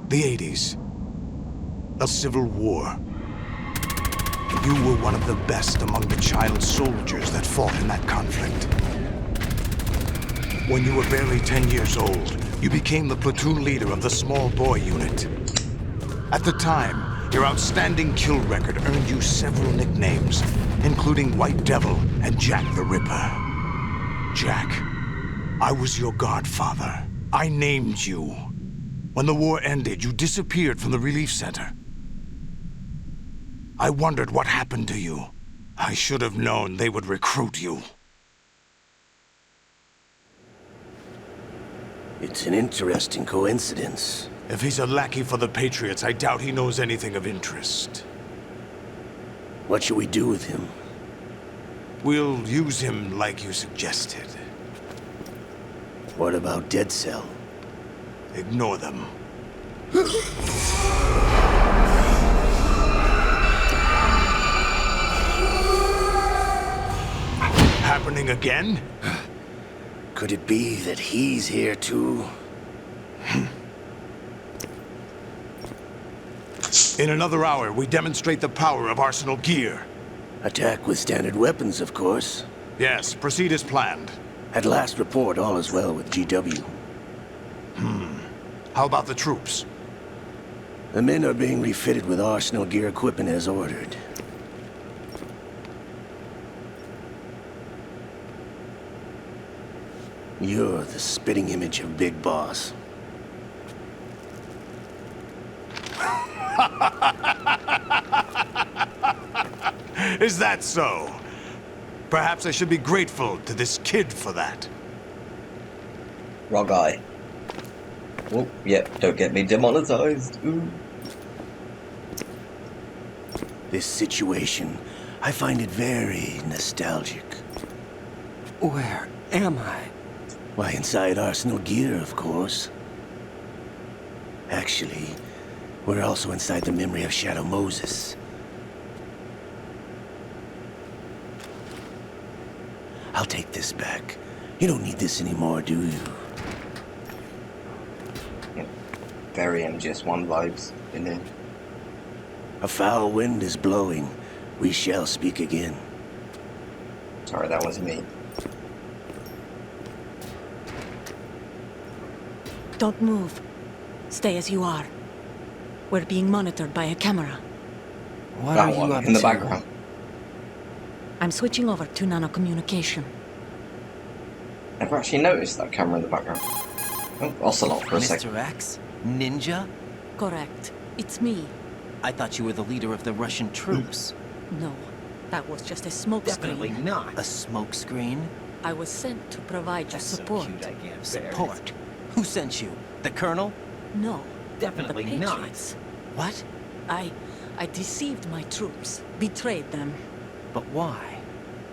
The 80s. A civil war. You were one of the best among the child soldiers that fought in that conflict. When you were barely 10 years old, you became the platoon leader of the small boy unit. At the time, your outstanding kill record earned you several nicknames, including White Devil and Jack the Ripper. Jack, I was your godfather. I named you. When the war ended, you disappeared from the relief center. I wondered what happened to you. I should have known they would recruit you. It's an interesting coincidence. If he's a lackey for the Patriots, I doubt he knows anything of interest. What should we do with him? We'll use him like you suggested. What about Dead Cell? Ignore them. Happening again? Could it be that he's here too? In another hour, we demonstrate the power of Arsenal gear. Attack with standard weapons, of course. Yes, proceed as planned. At last report, all is well with GW. How about the troops? The men are being refitted with Arsenal gear equipment as ordered. You're the spitting image of Big Boss. Is that so? Perhaps I should be grateful to this kid for that. Wrong guy. Oh, yep, don't get me demonetized. Ooh. This situation, I find it very nostalgic. Where am I? Why, inside Arsenal gear, of course. Actually, we're also inside the memory of Shadow Moses. I'll take this back. You don't need this anymore, do you? Very MGS1 vibes in there. A foul wind is blowing. We shall speak again. Sorry, that wasn't me. Don't move. Stay as you are. We're being monitored by a camera. What That are you one up in the to? background. I'm switching over to nanocommunication. Never actually noticed that camera in the background. Oh, Ocelot for a second. Mr. X? Ninja? Correct. It's me. I thought you were the leader of the Russian troops. No, that was just a smoke Definitely screen. not. A smokescreen? I was sent to provide you That's support. so cute, I can't bear it. Support? Who sent you? The Colonel? No, Definitely the not. Patriots. What? I deceived my troops, betrayed them. But why?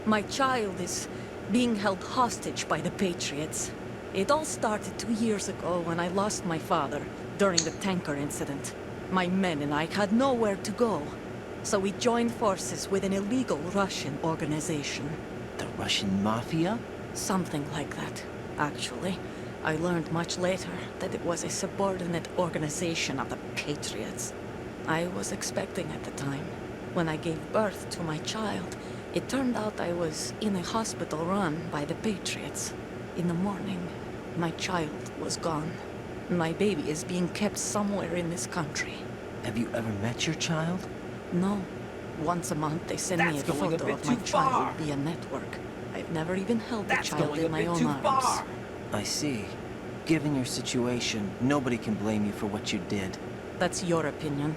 My child is being held hostage by the Patriots. It all started 2 years ago when I lost my father during the tanker incident. My men and I had nowhere to go, so we joined forces with an illegal Russian organization. The Russian Mafia? Something like that, actually. I learned much later that it was a subordinate organization of the Patriots. I was expecting at the time. When I gave birth to my child, it turned out I was in a hospital run by the Patriots. In the morning, my child was gone. My baby is being kept somewhere in this country. Have you ever met your child? No. Once a month they send me a That's going a photo bit of my too child far. via network. I've never even held the That's child going a in my bit own too arms. far. I see. Given your situation, nobody can blame you for what you did. That's your opinion.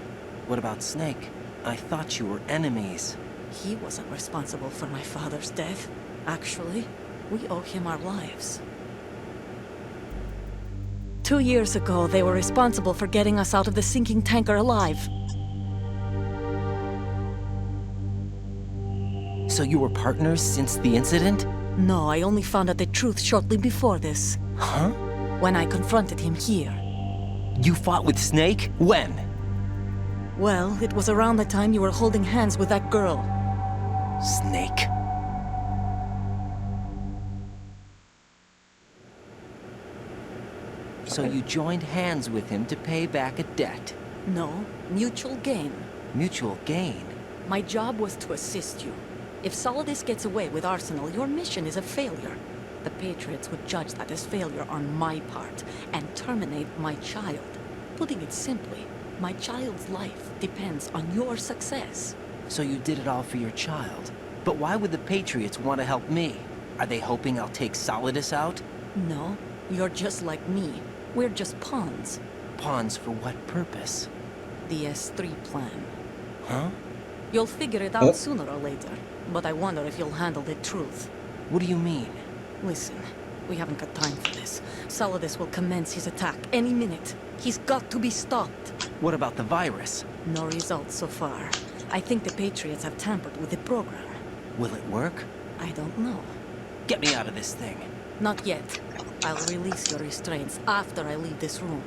What about Snake? I thought you were enemies. He wasn't responsible for my father's death. Actually, we owe him our lives. 2 years ago, they were responsible for getting us out of the sinking tanker alive. So you were partners since the incident? No, I only found out the truth shortly before this, Huh? when I confronted him here. You fought with Snake? When? Well, it was around the time you were holding hands with that girl. Snake. So you joined hands with him to pay back a debt. No, mutual gain. Mutual gain. My job was to assist you. If Solidus gets away with Arsenal, your mission is a failure. The Patriots would judge that as failure on my part and terminate my child. Putting it simply, my child's life depends on your success. So you did it all for your child. But why would the Patriots want to help me? Are they hoping I'll take Solidus out? No, you're just like me. We're just pawns. Pawns for what purpose? The S3 plan. Huh? You'll figure it out sooner or later, but I wonder if you'll handle the truth. What do you mean? Listen, we haven't got time for this. Solidus will commence his attack any minute. He's got to be stopped. What about the virus? No results so far. I think the Patriots have tampered with the program. Will it work? I don't know. Get me out of this thing. Not yet. I'll release your restraints after I leave this room.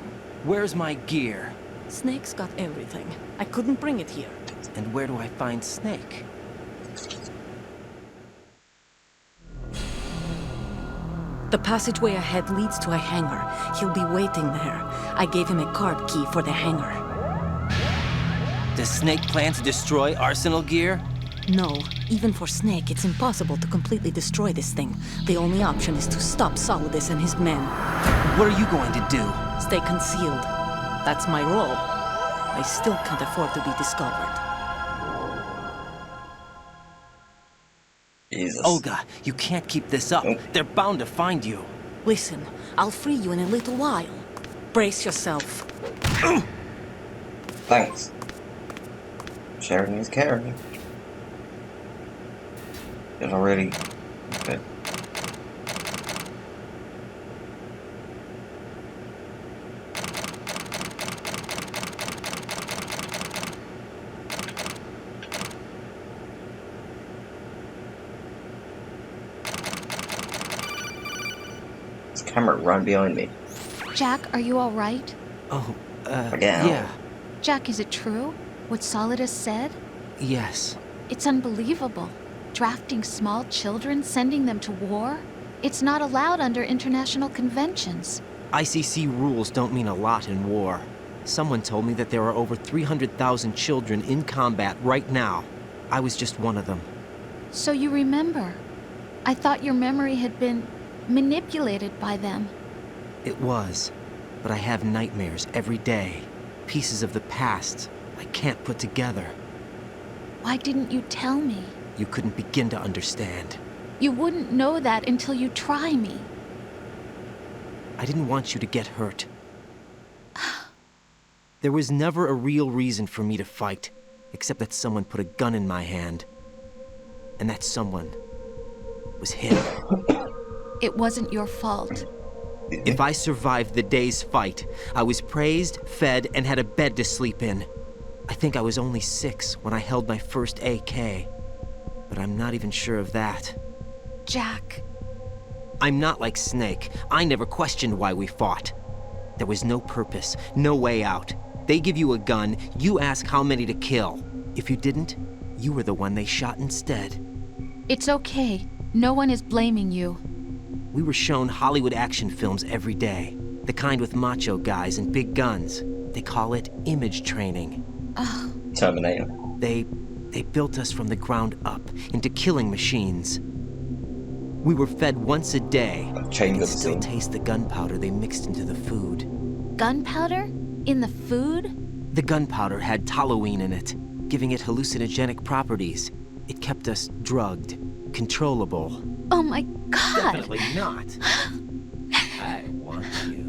Where's my gear? Snake's got everything. I couldn't bring it here. And where do I find Snake? The passageway ahead leads to a hangar. He'll be waiting there. I gave him a card key for the hangar. Does Snake plan to destroy Arsenal gear? No, even for Snake, it's impossible to completely destroy this thing. The only option is to stop Solidus and his men. What are you going to do? Stay concealed. That's my role. I still can't afford to be discovered. Jesus. Olga, you can't keep this up. They're bound to find you. Listen, I'll free you in a little while. Brace yourself. Thanks. Sharing is caring. It's already good. This camera right behind me. Jack, are you all right? Oh, Again. yeah. Jack, is it true? What Solidus said? Yes. It's unbelievable. Drafting small children, sending them to war? It's not allowed under international conventions. ICC rules don't mean a lot in war. Someone told me that there are over 300,000 children in combat right now. I was just one of them. So you remember. I thought your memory had been manipulated by them. It was. But I have nightmares every day. Pieces of the past I can't put together. Why didn't you tell me? You couldn't begin to understand. You wouldn't know that until you try me. I didn't want you to get hurt. There was never a real reason for me to fight, except that someone put a gun in my hand. And that someone was him. It wasn't your fault. If I survived the day's fight, I was praised, fed, and had a bed to sleep in. I think I was only 6 when I held my first AK. But I'm not even sure of that. Jack. I'm not like Snake. I never questioned why we fought. There was no purpose, no way out. They give you a gun, you ask how many to kill. If you didn't, you were the one they shot instead. It's okay. No one is blaming you. We were shown Hollywood action films every day. The kind with macho guys and big guns. They call it image training. Terminator. They built us from the ground up into killing machines. We were fed once a day. I've I changed could the still scene. taste the gunpowder they mixed into the food. Gunpowder? In the food? The gunpowder had toluene in it, giving it hallucinogenic properties. It kept us drugged, controllable. Oh my god! Definitely not. I want you.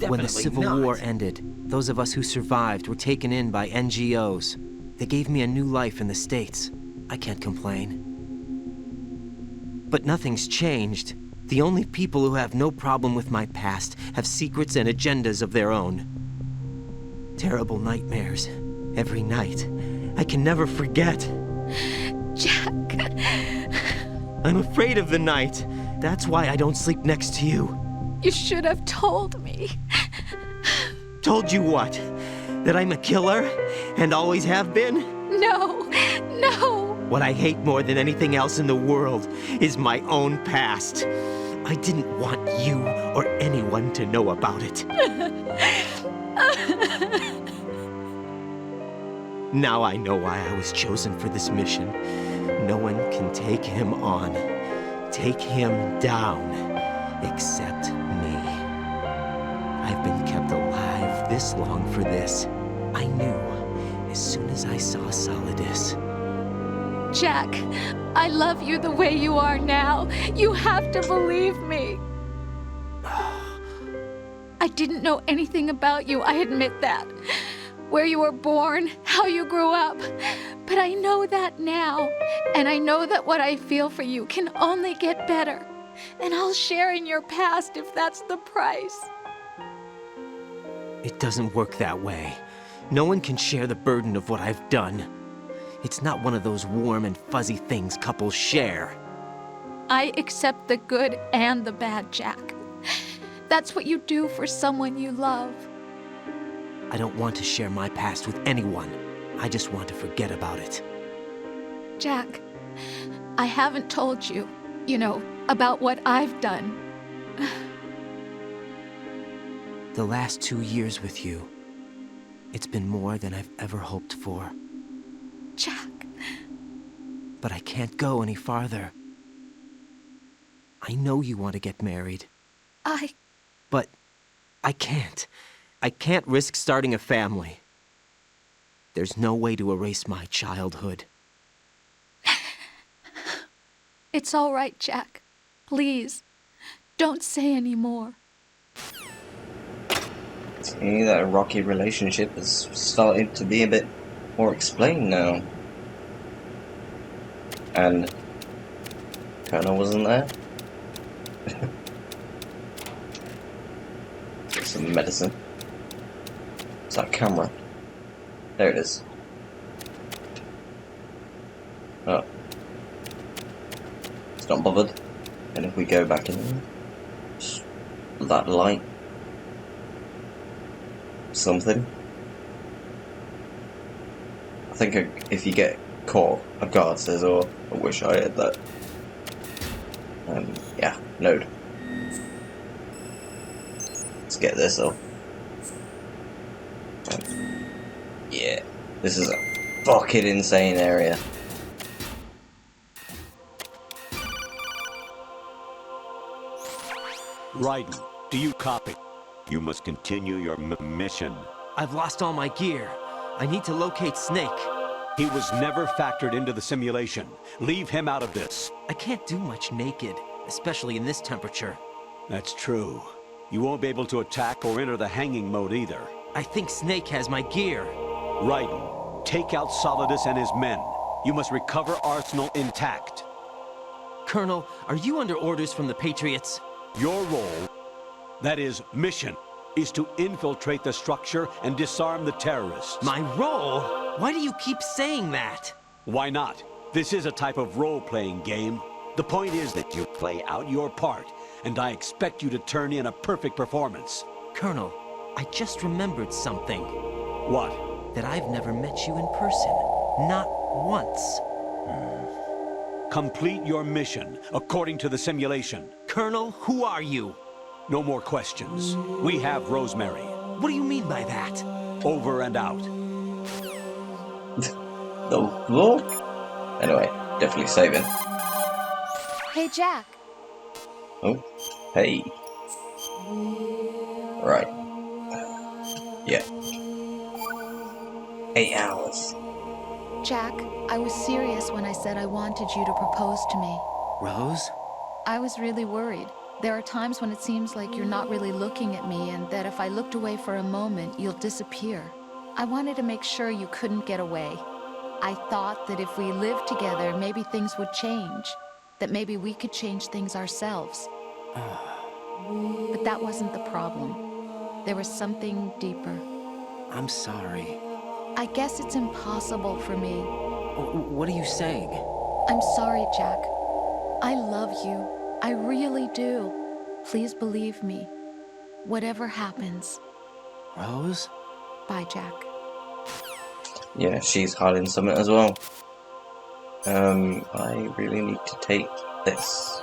When the Civil War ended, those of us who survived were taken in by NGOs. They gave me a new life in the States. I can't complain. But nothing's changed. The only people who have no problem with my past have secrets and agendas of their own. Terrible nightmares. Every night. I can never forget. Jack. I'm afraid of the night. That's why I don't sleep next to you. You should have told me. Told you what? That I'm a killer? And always have been? No. No. What I hate more than anything else in the world is my own past. I didn't want you or anyone to know about it. Now I know why I was chosen for this mission. No one can take him on, take him down, except me. I've been kept alive this long for this. I knew as soon as I saw Solidus. Jack, I love you the way you are now. You have to believe me. I didn't know anything about you, I admit that. Where you were born, how you grew up. But I know that now. And I know that what I feel for you can only get better. And I'll share in your past if that's the price. It doesn't work that way. No one can share the burden of what I've done. It's not one of those warm and fuzzy things couples share. I accept the good and the bad, Jack. That's what you do for someone you love. I don't want to share my past with anyone. I just want to forget about it. Jack, I haven't told you, about what I've done. The last 2 years with you, it's been more than I've ever hoped for. Jack. But I can't go any farther. I know you want to get married. But I can't. I can't risk starting a family. There's no way to erase my childhood. It's all right, Jack. Please, don't say any more. See, that rocky relationship is starting to be a bit more explained now. And Colonel wasn't there. Get some medicine. It's that camera. There it is. Oh. It's not bothered. And if we go back in, just that light. Something. I think if you get caught, a guard says, "Oh, I wish I had that." Yeah, node. Let's get this up. Yeah, this is a fucking insane area. Raiden, do you copy? You must continue your mission. I've lost all my gear. I need to locate Snake. He was never factored into the simulation. Leave him out of this. I can't do much naked, especially in this temperature. That's true. You won't be able to attack or enter the hanging mode either. I think Snake has my gear. Raiden, take out Solidus and his men. You must recover Arsenal intact. Colonel, are you under orders from the Patriots? Your role, that is, mission, is to infiltrate the structure and disarm the terrorists. My role? Why do you keep saying that? Why not? This is a type of role-playing game. The point is that you play out your part, and I expect you to turn in a perfect performance. Colonel, I just remembered something. What? That I've never met you in person. Not once. Complete your mission, according to the simulation. Colonel, who are you? No more questions. We have Rosemary. What do you mean by that? Over and out. Oh, Lord. Anyway, definitely saving. Hey, Jack. Oh, hey. Right. Yeah. 8 hours. Jack, I was serious when I said I wanted you to propose to me. Rose? I was really worried. There are times when it seems like you're not really looking at me and that if I looked away for a moment, you'll disappear. I wanted to make sure you couldn't get away. I thought that if we lived together, maybe things would change. That maybe we could change things ourselves. But that wasn't the problem. There was something deeper. I'm sorry. I guess it's impossible for me. What are you saying? I'm sorry, Jack. I love you. I really do. Please believe me. Whatever happens. Rose? Bye, Jack. Yeah, she's hiding something as well. I really need to take this.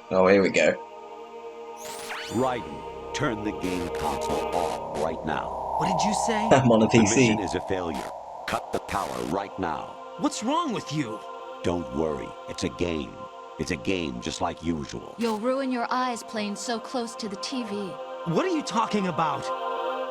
Oh, here we go. Raiden, turn the game console off right now. What did you say? I'm on a The mission PC. is a failure. Cut the power right now. What's wrong with you? Don't worry, it's a game. It's a game just like usual. You'll ruin your eyes playing so close to the TV. What are you talking about?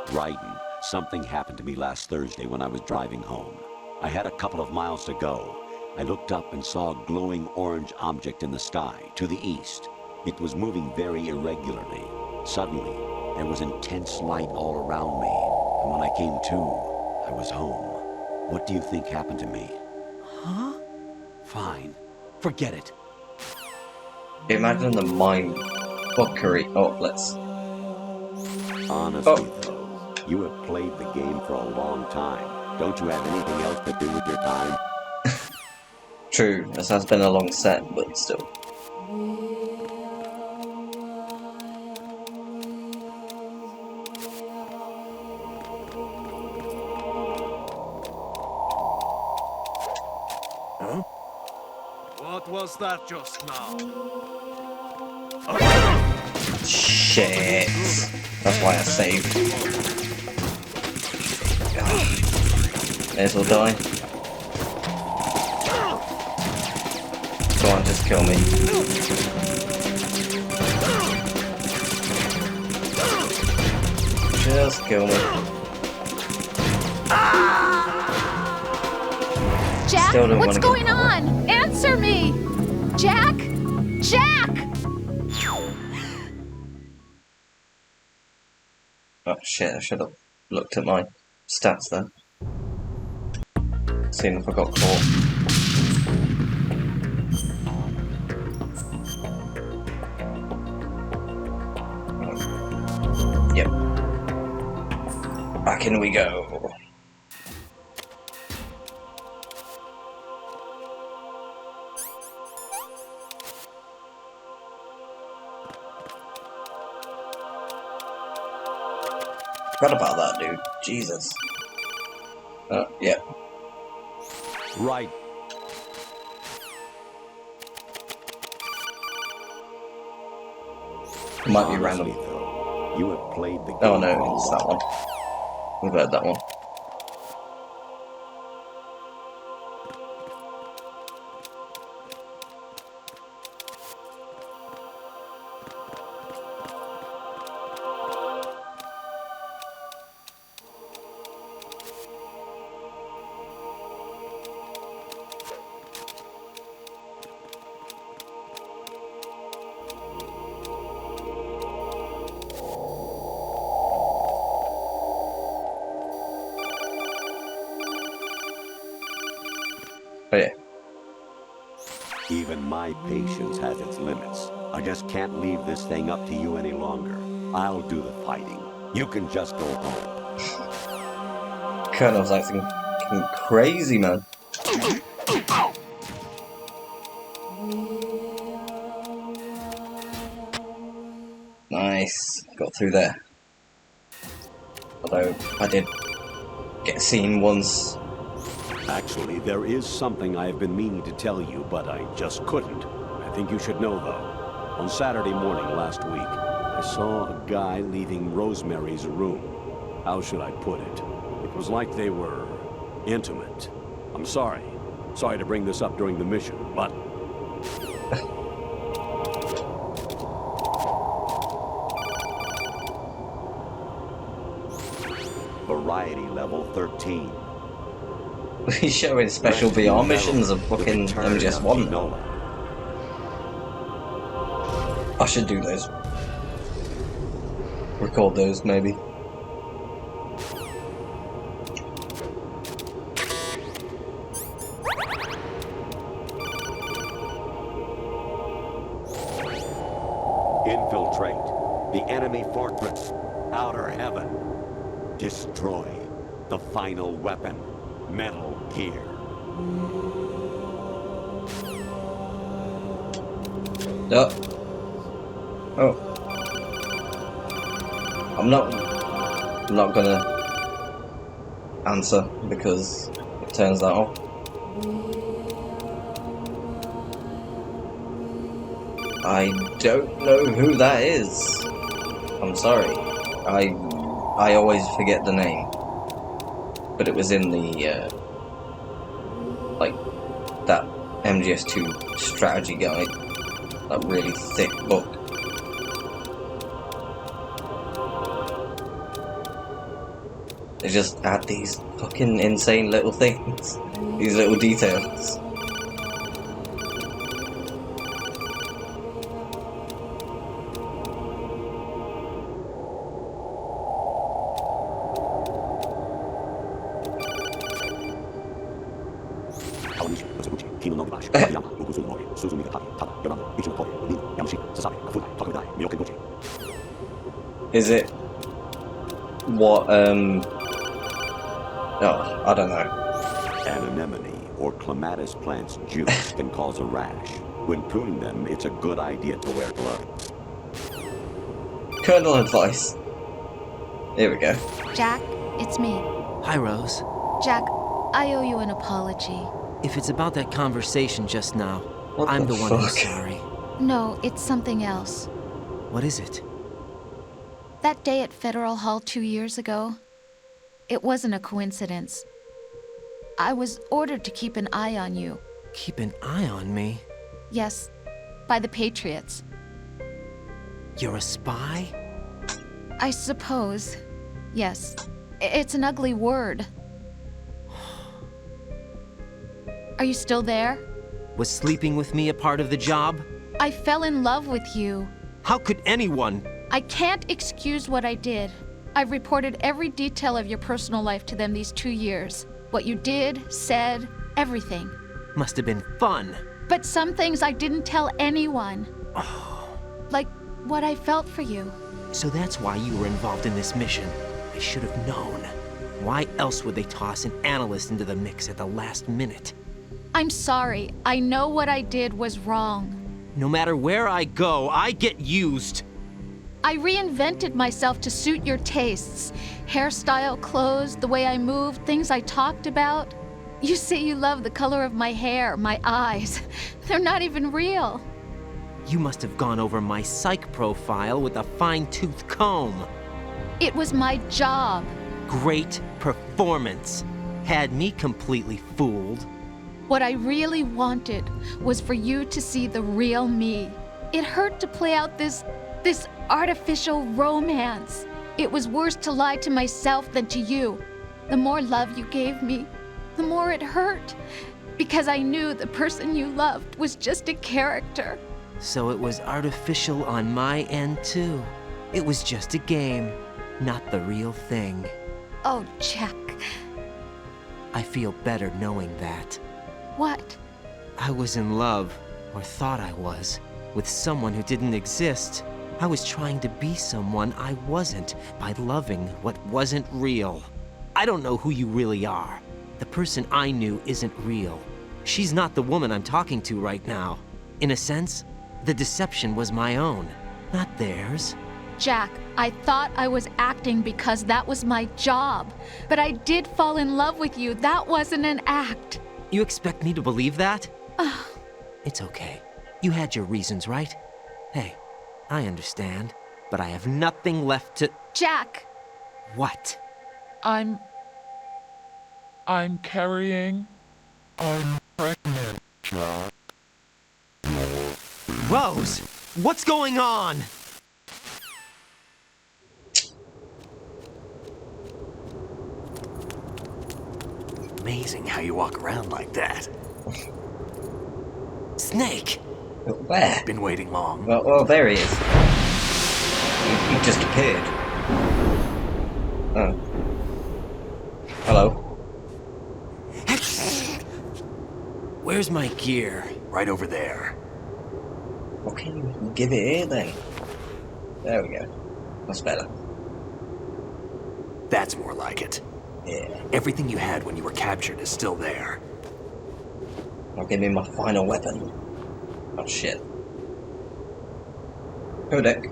Raiden, something happened to me last Thursday when I was driving home. I had a couple of miles to go. I looked up and saw a glowing orange object in the sky, to the east. It was moving very irregularly. Suddenly, there was intense light all around me. And when I came to, I was home. What do you think happened to me? Huh? Fine. Forget it. Imagine the mind fuckery. Oh, let's. Honestly, though, you have played the game for a long time. Don't you have anything else to do with your time? True, this has been a long set, but still. What was that just now? Shit. That's why I saved. May as well die. Go on, just kill me. Just kill me. Jack, Still don't what's wanna go going on? Answer me! Jack? Jack! Oh shit, I should have looked at my stats then. Seeing if I got caught. Yep. Back in we go. Forgot about that, dude. Jesus. Yeah. Right. It might be Honestly, random. though, you have played the game. Oh for a no, it's that long one. We've heard that one. Oh yeah. Even my patience has its limits. I just can't leave this thing up to you any longer. I'll do the fighting. You can just go home. Colonel's acting crazy, man. Nice. Got through there. Although, I did get seen once. Actually, there is something I have been meaning to tell you, but I just couldn't. I think you should know, though. On Saturday morning last week, I saw a guy leaving Rosemary's room. How should I put it? It was like they were intimate. I'm sorry. Sorry to bring this up during the mission, but... Variety level 13. He's showing special VR missions of fucking MGS1. I should do those. Record those, maybe. Infiltrate the enemy fortress, Outer Heaven. Destroy the final weapon, Metal Gear. Oh. I'm not gonna answer because it turns that off. I don't know who that is. I'm sorry. I always forget the name. But it was in the, like, that MGS2 strategy guide. That really thick book. They just add these fucking insane little things. These little details. Is it what, oh, I don't know. An anemone or clematis plant's juice can cause a rash. When pruning them, it's a good idea to wear gloves. Colonel advice. Here we go. Jack, it's me. Hi, Rose. Jack, I owe you an apology. If it's about that conversation just now, What I'm the the one who's fuck? sorry. No, it's something else. What is it? That day at Federal Hall 2 years ago, it wasn't a coincidence. I was ordered to keep an eye on you. Keep an eye on me? Yes, by the Patriots. You're a spy? I suppose. Yes. It's an ugly word. Are you still there? Was sleeping with me a part of the job? I fell in love with you. How could anyone? I can't excuse what I did. I've reported every detail of your personal life to them these 2 years. What you did, said, everything. Must have been fun. But some things I didn't tell anyone. Like what I felt for you. So that's why you were involved in this mission. I should have known. Why else would they toss an analyst into the mix at the last minute? I'm sorry. I know what I did was wrong. No matter where I go, I get used. I reinvented myself to suit your tastes. Hairstyle, clothes, the way I moved, things I talked about. You say you love the color of my hair, my eyes. They're not even real. You must have gone over my psych profile with a fine-tooth comb. It was my job. Great performance. Had me completely fooled. What I really wanted was for you to see the real me. It hurt to play out this artificial romance. It was worse to lie to myself than to you. The more love you gave me, the more it hurt. Because I knew the person you loved was just a character. So it was artificial on my end, too. It was just a game, not the real thing. Oh, Jack. I feel better knowing that. What? I was in love, or thought I was, with someone who didn't exist. I was trying to be someone I wasn't by loving what wasn't real. I don't know who you really are. The person I knew isn't real. She's not the woman I'm talking to right now. In a sense, the deception was my own, not theirs. Jack, I thought I was acting because that was my job. But I did fall in love with you. That wasn't an act. You expect me to believe that? It's okay. You had your reasons, right? Hey, I understand, but I have nothing left to... Jack! What? I'm carrying. I'm pregnant, Jack. Rose! What's going on? Amazing how you walk around like that. Snake! Where? Been waiting long. Well, there he is. He just appeared. Oh. Hello. Where's my gear? Right over there. Okay, give it here then. There we go. That's better. That's more like it. Yeah. Everything you had when you were captured is still there. Now give me my final weapon. Oh shit. Codec.